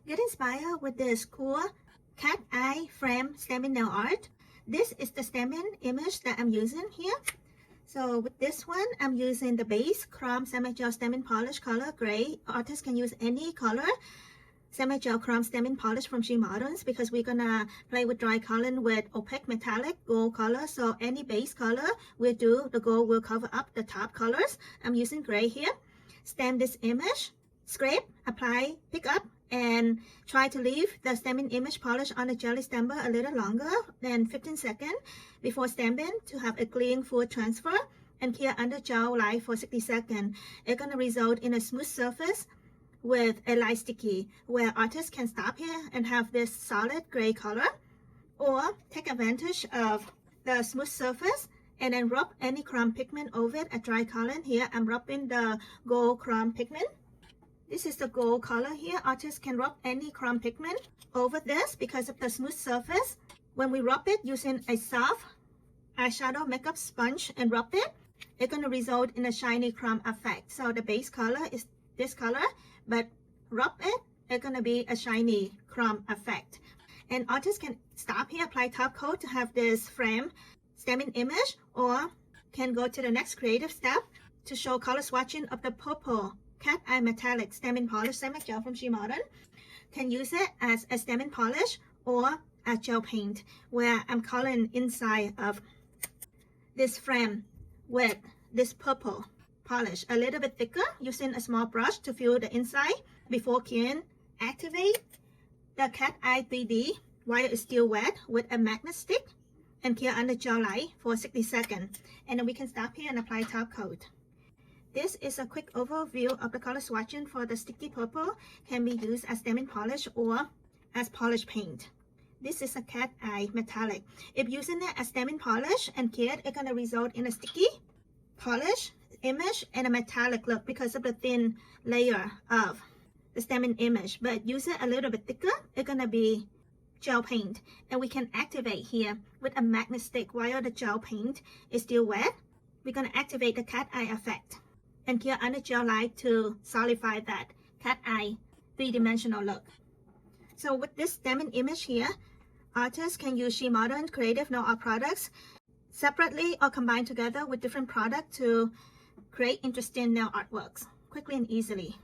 Get inspired with this cool cat eye frame stamping nail art. This is the stamping image that I'm using here. So with this one, I'm using the base chrome semi-gel stamping polish color gray. Artists can use any color semi-gel chrome stamping polish from SheModern because we're gonna play with dry coloring with opaque metallic gold color. So any base color we'll do, the gold will cover up the top colors. I'm using gray here. Stamp this image, scrape, apply, pick up, and try to leave the stamping image polish on the jelly stamper a little longer than 15 seconds before stamping to have a clean full transfer, and cure under gel light for 60 seconds. It's gonna result in a smooth surface with a light sticky where artists can stop here and have this solid gray color, or take advantage of the smooth surface and then rub any chrome pigment over it at dry coloring. Here I'm rubbing the gold chrome pigment. This is the gold color here. Artists can rub any chrome pigment over this because of the smooth surface. When we rub it using a soft eyeshadow makeup sponge and rub it, it's going to result in a shiny chrome effect. So the base color is this color, but rub it, it's going to be a shiny chrome effect. And artists can stop here, apply top coat to have this frame stamping image, or can go to the next creative step to show color swatching of the purple cat eye metallic stamping polish semi-gel from SheModern. Can use it as a stamping polish or a gel paint, where I'm coloring inside of this frame with this purple polish a little bit thicker, using a small brush to fill the inside before curing. Activate the cat eye 3D while it's still wet with a magnet stick and cure under gel light for 60 seconds, and then we can stop here and apply top coat. This is a quick overview of the color swatching for the sticky purple. Can be used as stamping polish or as polish paint. This is a cat eye metallic. If using it as stamping polish and cured, it's gonna result in a sticky polish image and a metallic look because of the thin layer of the stamping image. But use it a little bit thicker, it's gonna be gel paint. And we can activate here with a magnet stick while the gel paint is still wet. We're gonna activate the cat eye effect and cure under gel light to solidify that cat eye three-dimensional look. So with this stamping image here, artists can use SheModern creative nail art products separately or combined together with different products to create interesting nail artworks quickly and easily.